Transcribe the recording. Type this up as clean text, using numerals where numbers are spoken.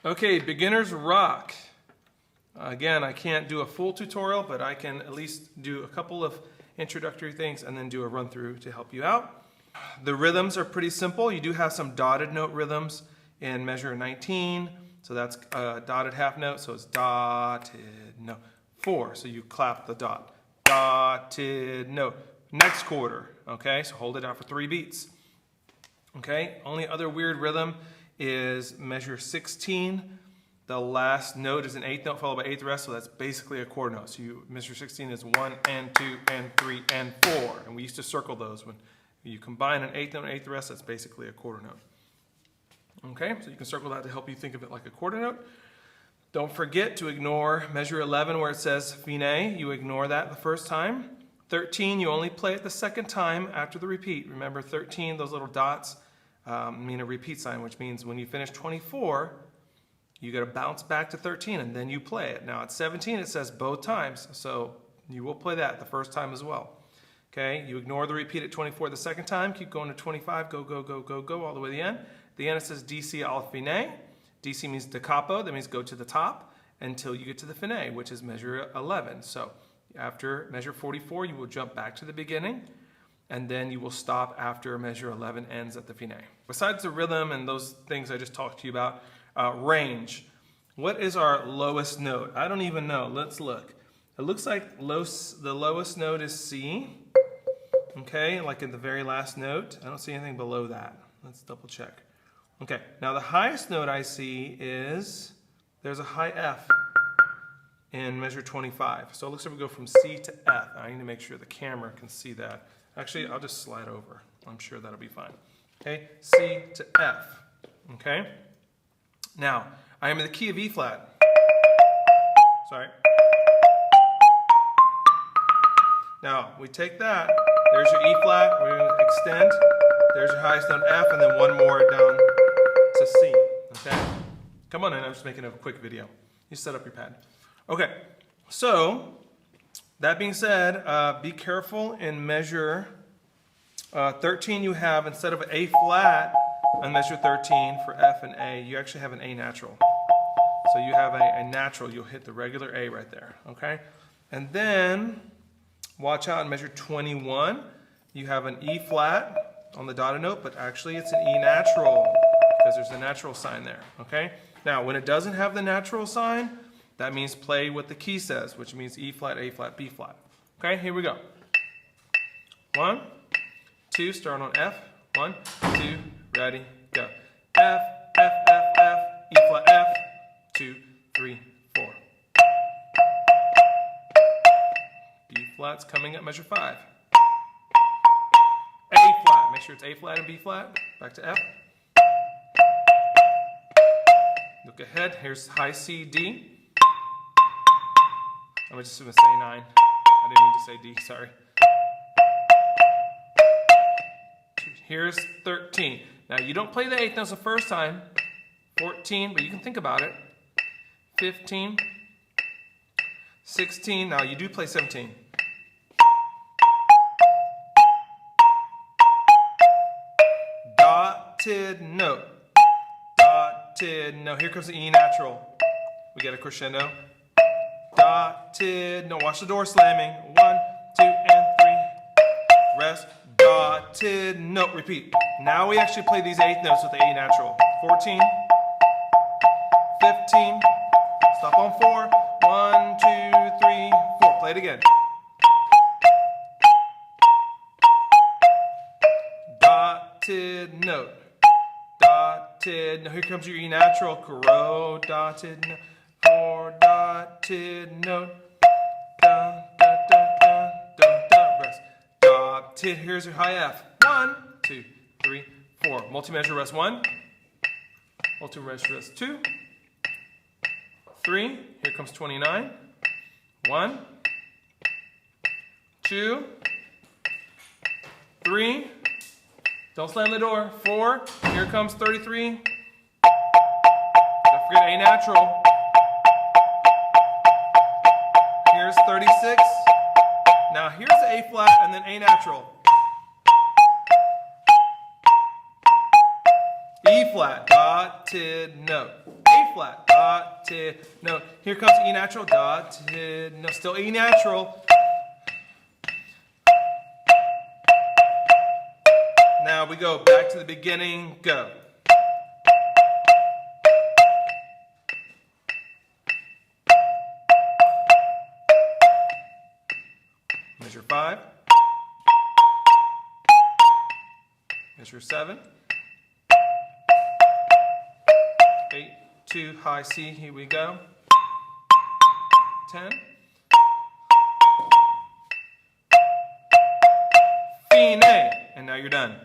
Okay, beginner's rock. Again, I can't do a full tutorial, but I can at least do a couple of introductory things and then do a run through to help you out. The rhythms are pretty simple. You do have some dotted note rhythms in measure 19. So that's a dotted half note, so it's dotted note. 4, so you clap the dot. Dotted note. Next quarter, okay? So hold it out for 3 beats. Okay, only other weird rhythm is measure 16. The last note is an 8th note followed by 8th rest, so that's basically a quarter note. So measure 16 is 1 and 2 and 3 and 4. And we used to circle those. When you combine an 8th note and 8th rest, that's basically a quarter note. Okay, so you can circle that to help you think of it like a quarter note. Don't forget to ignore measure 11 where it says fine. You ignore that the first time. 13, you only play it the second time after the repeat. Remember 13, those little dots mean a repeat sign, which means when you finish 24, you got to bounce back to 13 and then you play it. Now at 17, it says both times, so you will play that the first time as well. Okay, you ignore the repeat at 24 the second time, keep going to 25, go, go, go, go, go, all the way to the end. At the end it says DC al fine. DC means da capo, that means go to the top until you get to the fine, which is measure 11. So after measure 44, you will jump back to the beginning, and then you will stop after measure 11 ends at the fine. Besides the rhythm and those things I just talked to you about, range. What is our lowest note? I don't even know. Let's look. It looks like the lowest note is C. Okay, like in the very last note. I don't see anything below that. Let's double check. Okay, now the highest note I see is, there's a high F in measure 25. So it looks like we go from C to F. I need to make sure the camera can see that. Actually, I'll just slide over. I'm sure that'll be fine. Okay, C to F. Okay. Now, I am in the key of E flat. Sorry. Now, we take that. There's your E flat. We're going to extend. There's your highest note F, and then one more down to C. Okay? Come on in. I'm just making a quick video. You set up your pad. Okay. So, that being said, be careful in measure 13. You have, instead of A flat on measure 13 for F and A, you actually have an A natural. So you have a natural. You'll hit the regular A right there. Okay? And then, watch out in measure 21. You have an E flat on the dotted note, but actually it's an E natural because there's a natural sign there. Okay? Now, when it doesn't have the natural sign, that means play what the key says, which means E flat, A flat, B flat. Okay, here we go. 1, 2, start on F. 1, 2, ready, go. F, F, F, F, E flat, F, 2, 3, 4. B flat's coming at measure 5. A flat, make sure it's A flat and B flat. Back to F. Look ahead, here's high C, D. I'm just going to say 9. I didn't mean to say D, sorry. Here's 13. Now you don't play the 8th notes the first time. 14, but you can think about it. 15. 16, now you do play 17. Dotted note. Dotted note. Here comes the E natural. We get a crescendo. Dotted note. Watch the door slamming. 1, 2, and 3. Rest. Dotted note. Repeat. Now we actually play these 8th notes with the A natural. 14. 15. Stop on 4. 1, 2, 3, 4. Play it again. Dotted note. Dotted note. Here comes your E natural. Crow. Dotted note. 4. Dotted note. Da, da, da, da, da, da. Rest. Dotted. Here's your high F. 1, 2, 3, 4. Multi-measure rest 1. Multi-measure rest 2. 3. Here comes 29. 1. 2. 3. Don't slam the door. 4. Here comes 33. Don't forget A natural. Here's 36. Now here's A flat and then A natural. E flat, dotted note. A flat. Da, ti, no. Here comes E natural. Da, ti, no. Still E natural. Now we go back to the beginning. Go. Measure 5. Measure 7. 8, 2, high C. Here we go. 10. Fine. And now you're done.